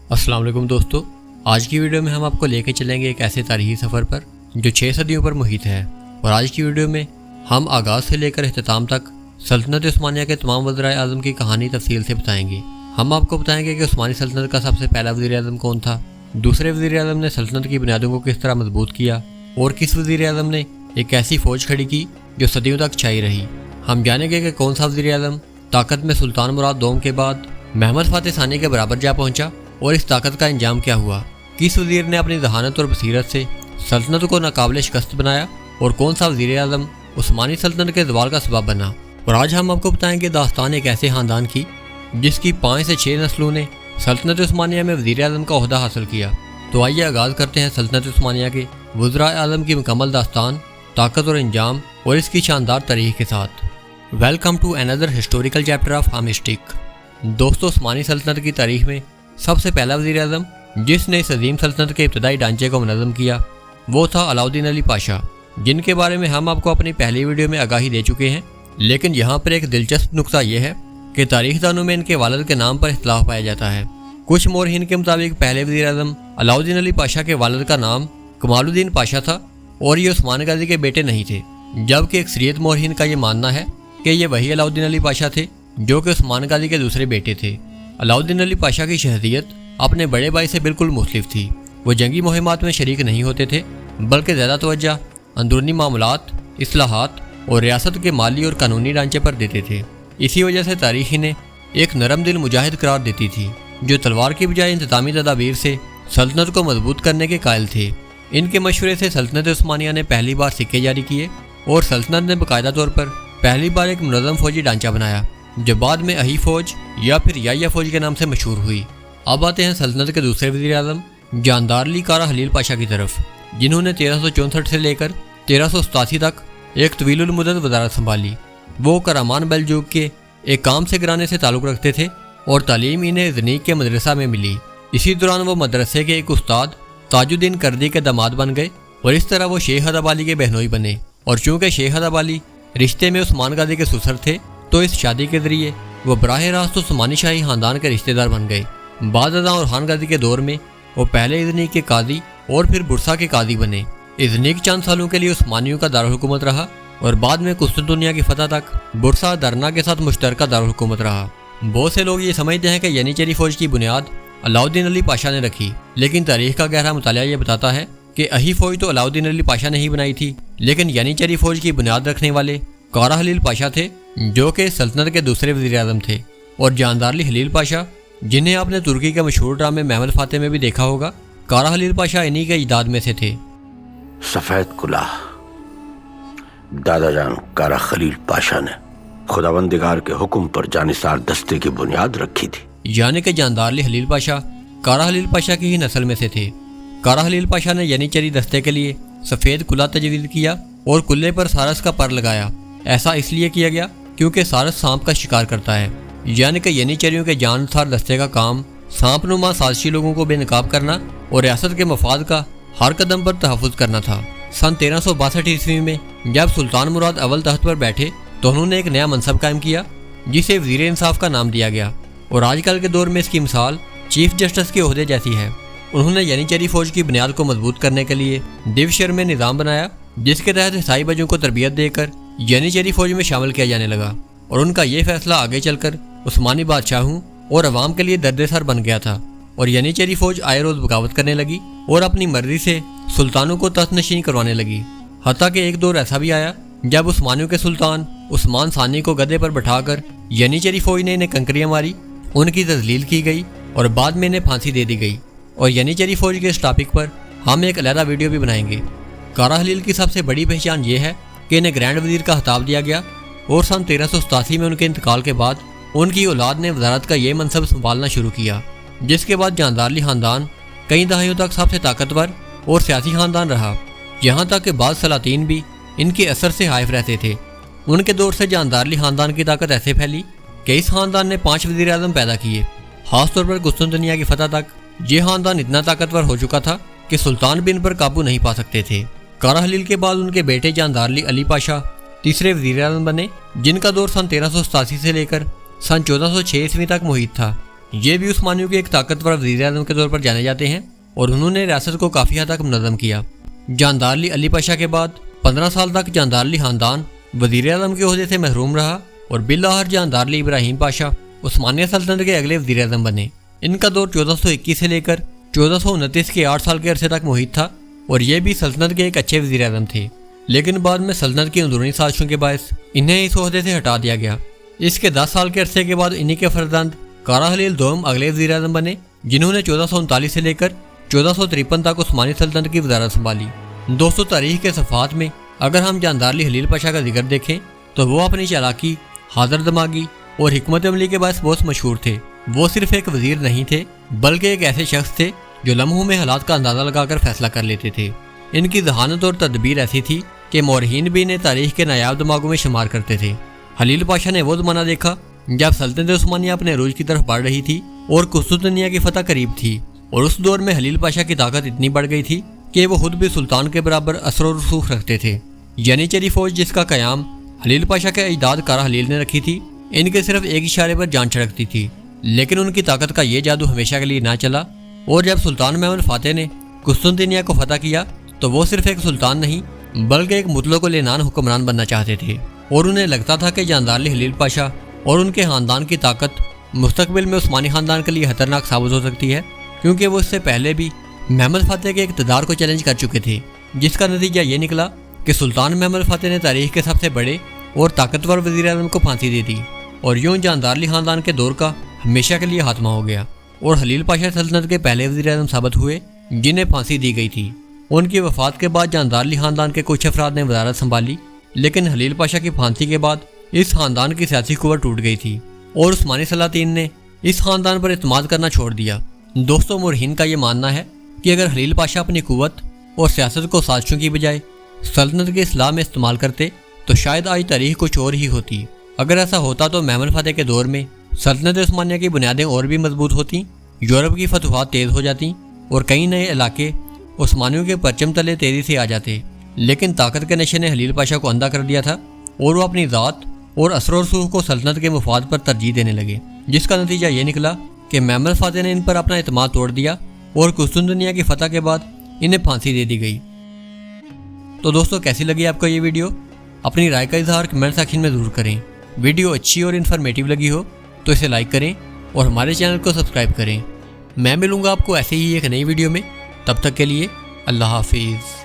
अस्सलाम वालेकुम दोस्तों, आज की वीडियो में हम आपको लेके चलेंगे एक ऐसे तारीखी सफ़र पर जो 6 सदियों पर मुहित है। और आज की वीडियो में हम आगाज़ से लेकर इख्तिताम तक सल्तनत उस्मानिया के तमाम वज़राए आज़म की कहानी तफसील से बताएंगे। हम आपको बताएंगे कि उस्मानी सल्तनत का सबसे पहला वज़ीर आज़म कौन था, दूसरे वज़ीर आज़म ने सल्तनत की बुनियादों को किस तरह मजबूत किया और किस वज़ीर आज़म ने एक ऐसी फ़ौज खड़ी की जो सदियों तक छाई रही। हम जानेंगे कि कौन सा वज़ीर आज़म ताकत में सुल्तान मुराद दोम के बाद महमद फ़ातिह सानी के बराबर जा पहुँचा और इस ताकत का अंजाम क्या हुआ। किस वज़ीर ने अपनी जहानत और बसीरत से सल्तनत को नाकाबिल शिकस्त बनाया और कौन सा वज़ीर आज़म उस्मानी सल्तनत के ज़वाल का सबब बना। और आज हम आपको बताएंगे दास्तान एक ऐसे ख़ानदान की जिसकी 5 से 6 नस्लों ने सल्तनत उस्मानिया में वज़ीर आज़म का ओहदा हासिल किया। तो आइए आगाज़ करते हैं सल्तनत उस्मानिया के वज़राए आज़म की मुकम्मल दास्तान, ताकत और अंजाम और इसकी शानदार तारीख के साथ। Welcome to another historical chapter of हामिस्टिक। दोस्तों, उस्मानी सल्तनत की तारीख में सबसे पहला वज़ीर आज़म जिसने इस अजीम सल्तनत के इब्तदाई ढांचे को मुनज़्ज़म किया वो था अलाउद्दीन अली पाशा, जिनके बारे में हम आपको अपनी पहली वीडियो में आगाही दे चुके हैं। लेकिन यहाँ पर एक दिलचस्प नुक्ता यह है कि तारीखदानों में इनके वालिद के नाम पर इख्तिलाफ पाया जाता है। कुछ मोरहीन के मुताबिक पहले वज़ीर आज़म अलाउद्दीन अली पाशा के वालिद का नाम कमालुद्दीन पाशा था और ये उस्मान गाजी के बेटे नहीं थे, जबकि अक्सरियत मोरहीन का ये मानना है कि ये वही अलाउद्दीन अली पाशा थे जो कि उस्मान गाजी के दूसरे बेटे थे। अलाउद्दीन अली पाशा की शख्सियत अपने बड़े भाई से बिल्कुल मुख्तलिफ थी। वो जंगी मुहिमात में शरीक नहीं होते थे, बल्कि ज़्यादा तवज्जो अंदरूनी मामलात, इस्लाहात और रियासत के माली और कानूनी ढांचे पर देते थे। इसी वजह से तारीख इन्हें एक नरम दिल मुजाहिद करार देती थी जो तलवार की बजाय इंतज़ामी तदाबीर से सल्तनत को मजबूत करने के कायल थे। इनके मशवरे से सल्तनत उस्मानिया ने पहली बार सिक्के जारी किए और सल्तनत ने बाकायदा तौर पर पहली बार एक मुनज़्ज़म फौजी ढांचा बनाया जो बाद में अही फौज या फिर याया फौज के नाम से मशहूर हुई। अब आते हैं सल्तनत के दूसरे वज़ीर आज़म जानदारली कारा हलील पाशा की तरफ, जिन्होंने 1364 से लेकर 1387 तक एक तवीलुल मुद्दत वज़ारत संभाली। वो करामान बेलजूक के एक काम से गिराने से ताल्लुक़ रखते थे और तालीम इन्हें ज़नीक के मदरसा में मिली। इसी दौरान वो मदरसे के एक उस्ताद ताजुद्दीन कर्दी के दामाद बन गए और इस तरह वो शेख अदब अली के बहनोई बने। और चूँकि शेख अदब अली रिश्ते में उस्मान गाजी के ससुर थे तो इस शादी के ज़रिए वो बराह रास्त उस्मानी शाही ख़ानदान के रिश्तेदार बन गए। बाद अज़ां और खान गाजी के दौर में वो पहले इज़नीक के काजी और फिर बुरसा के काजी बने। इज़नीक चंद सालों के लिए उस्मानियों का दारुल हुकूमत रहा और बाद में कुस्तुनतुनिया की फतह तक बुरसा दरना के साथ मुश्तरका दारुल हुकूमत रहा। बहुत से लोग ये समझते हैं कि यनीचेरी फौज की बुनियाद अलाउद्दीन अली पाशा ने रखी, लेकिन तारीख का गहरा मुतालिया ये बताता है कि अही फौज तो अलाउद्दीन अली पाशा ने ही बनाई थी, लेकिन यनीचेरी फौज की बुनियाद रखने वाले कारा हलील पाशा थे जो कि सल्तनत के दूसरे वज़ीर आज़म थे। और जानदारली हलील पाशा, जिन्हें आपने तुर्की के मशहूर ड्रामे महमद फ़ातिह में भी देखा होगा, कारा हलील पाशा इन्हीं के इजाद में से थे। सफ़ेद कुलाह दादा जान कारा खलील पाशा ने खुदावंदिगार के हुक्म पर जानिसार दस्ते की बुनियाद रखी थी। यानी कि जानदारली हलील पाशा कारा हलील पाशा की ही नस्ल में से थे। कारा हलील पाशा ने यनीचेरी दस्ते के लिए सफ़ेद कुला तजवीज़ किया और कुल्ले पर सारस का पर लगाया। ऐसा इसलिए किया गया क्योंकि सारस सांप का शिकार करता है, यानी कि यनीचेरियों के जानसार दस्ते का काम सांप नुमा साजिशी लोगों को बेनकाब करना और रियासत के मफाद का हर कदम पर तहफ़्फ़ुज़ करना था। सन 1362 ईस्वी में जब सुल्तान मुराद अव्वल तख्त पर बैठे तो उन्होंने एक नया मनसब कायम किया जिसे वज़ीर इंसाफ का नाम दिया गया और आजकल के दौर में इसकी मिसाल चीफ जस्टिस के ओहदे जैसी है। उन्होंने यनीचेरी फौज की बुनियाद को मजबूत करने के लिए दिवशर में निज़ाम बनाया जिसके तहत ईसाई बजों को तरबियत देकर यनीचेरी फौज में शामिल किया जाने लगा। और उनका ये फैसला आगे चलकर उस्मानी बादशाहों और अवाम के लिए दर्द-ए-सर बन गया था और यनीचेरी फौज आए रोज़ बगावत करने लगी और अपनी मर्जी से सुल्तानों को तख्त नशीन करवाने लगी। हत्ता कि एक दौर ऐसा भी आया जब उस्मानियों के सुल्तान उस्मान सानी को गधे पर बैठाकर यनीचेरी फौज ने इन्हें कंकरियाँ मारी, उनकी तजलील की गई और बाद में इन्हें फांसी दे दी गई। और यनीचेरी फौज के इस टॉपिक पर हम एक अलहदा वीडियो भी बनाएंगे। कारा हलील की सबसे बड़ी पहचान ये है कि इन्हें ग्रैंड वज़ीर का खिताब दिया गया और सन 1387 में उनके इंतकाल के बाद उनकी औलाद ने वज़ारत का ये मनसब संभालना शुरू किया, जिसके बाद जानदारली ख़ानदान कई दहाइयों तक सबसे ताकतवर और सियासी ख़ानदान रहा। यहाँ तक कि बाद सलातीन भी इनके असर से हाइफ रहते थे। उनके दौर से जानदारली ख़ानदान की ताकत ऐसे फैली कि इस ख़ानदान ने 5 वज़ीर आज़म पैदा किए। ख़ासतौर पर कुस्तुनतुनिया की फतह तक ये ख़ानदान इतना ताकतवर हो चुका था कि सुल्तान भी इन पर काबू नहीं पा सकते थे। कारा हलील के बाद उनके बेटे जानदारली अली पाशा तीसरे वज़ीर आज़म बने, जिनका दौर सन 1387 से लेकर सन 1406 ईस्वी तक मुहित था। یہ بھی عثمانیوں کے ایک طاقتور وزیر اعظم کے طور پر جانے جاتے ہیں اور انہوں نے ریاست کو کافی حد تک منظم کیا۔ جاندارلی علی پاشا کے بعد 15 سال تک جاندارلی خاندان وزیر اعظم کے عہدے سے محروم رہا اور بالآخر جاندارلی ابراہیم پاشا عثمانیہ سلطنت کے اگلے وزیر اعظم بنے۔ ان کا دور 1421 سے لے کر 1429 کے 8 سال کے عرصے تک محیط تھا اور یہ بھی سلطنت کے ایک اچھے وزیر اعظم تھے، لیکن بعد میں سلطنت کی اندرونی سازشوں کے باعث انہیں اس عہدے سے ہٹا دیا گیا۔ اس کے 10 سال کے عرصے کے بعد انہی کے فرزند کارا خلیل دوم اگلے وزیر اعظم بنے، جنہوں نے 1439 سے لے کر 1453 تک عثمانی سلطنت کی وزارت سنبھالی۔ دوستو، تاریخ کے صفحات میں اگر ہم جاندارلی خلیل پاشا کا ذکر دیکھیں تو وہ اپنی چالاکی، حاضر دماغی اور حکمت عملی کے باعث بہت مشہور تھے۔ وہ صرف ایک وزیر نہیں تھے بلکہ ایک ایسے شخص تھے جو لمحوں میں حالات کا اندازہ لگا کر فیصلہ کر لیتے تھے۔ ان کی ذہانت اور تدبیر ایسی تھی کہ مورخین بھی انہیں تاریخ کے نایاب دماغوں میں شمار کرتے تھے۔ خلیل پاشا نے وہ زمانہ دیکھا جب سلطنت عثمانیہ اپنے عروج کی طرف بڑھ رہی تھی اور قسطنطنیہ کی فتح قریب تھی، اور اس دور میں خلیل پاشا کی طاقت اتنی بڑھ گئی تھی کہ وہ خود بھی سلطان کے برابر اثر و رسوخ رکھتے تھے۔ ینیچری فوج جس کا قیام خلیل پاشا کے اجداد کارا خلیل نے رکھی تھی، ان کے صرف ایک اشارے پر جان چھڑکتی تھی، لیکن ان کی طاقت کا یہ جادو ہمیشہ کے لیے نہ چلا، اور جب سلطان محمد فاتح نے قسطنطنیہ کو فتح کیا تو وہ صرف ایک سلطان نہیں بلکہ ایک مطلق العنان حکمران بننا چاہتے تھے، اور انہیں لگتا تھا کہ جاندارلی خلیل پاشا اور ان کے خاندان کی طاقت مستقبل میں عثمانی خاندان کے لیے خطرناک ثابت ہو سکتی ہے، کیونکہ وہ اس سے پہلے بھی محمد فاتح کے اقتدار کو چیلنج کر چکے تھے، جس کا نتیجہ یہ نکلا کہ سلطان محمد فاتح نے تاریخ کے سب سے بڑے اور طاقتور وزیر اعظم کو پھانسی دے دی، اور یوں جاندارلی خاندان کے دور کا ہمیشہ کے لیے خاتمہ ہو گیا، اور خلیل پاشا سلطنت کے پہلے وزیر اعظم ثابت ہوئے جنہیں پھانسی دی گئی تھی۔ ان کی وفات کے بعد جاندارلی خاندان کے کچھ افراد نے وزارت سنبھالی، لیکن خلیل پاشا کی پھانسی کے بعد اس خاندان کی سیاسی قوت ٹوٹ گئی تھی اور عثمانی سلاطین نے اس خاندان پر اعتماد کرنا چھوڑ دیا۔ دوستو، مورخین کا یہ ماننا ہے کہ اگر خلیل پاشا اپنی قوت اور سیاست کو سازشوں کی بجائے سلطنت کے اصلاح میں استعمال کرتے تو شاید آج تاریخ کچھ اور ہی ہوتی۔ اگر ایسا ہوتا تو محمد فاتح کے دور میں سلطنت عثمانیہ کی بنیادیں اور بھی مضبوط ہوتیں، یورپ کی فتوحات تیز ہو جاتیں اور کئی نئے علاقے عثمانیوں کے پرچم تلے تیزی سے آ جاتے، لیکن طاقت کے نشے نے خلیل پاشا کو اندھا کر دیا تھا اور وہ اپنی ذات اور اثر و رسوخ کو سلطنت کے مفاد پر ترجیح دینے لگے، جس کا نتیجہ یہ نکلا کہ محمد فاتح نے ان پر اپنا اعتماد توڑ دیا اور قسطنطنیہ کی فتح کے بعد انہیں پھانسی دے دی گئی۔ تو دوستو، کیسی لگی آپ کو یہ ویڈیو؟ اپنی رائے کا اظہار کمنٹ سیکشن میں ضرور کریں۔ ویڈیو اچھی اور انفارمیٹیو لگی ہو تو اسے لائک کریں اور ہمارے چینل کو سبسکرائب کریں۔ میں ملوں گا آپ کو ایسے ہی ایک نئی ویڈیو میں، تب تک کے لیے اللہ حافظ۔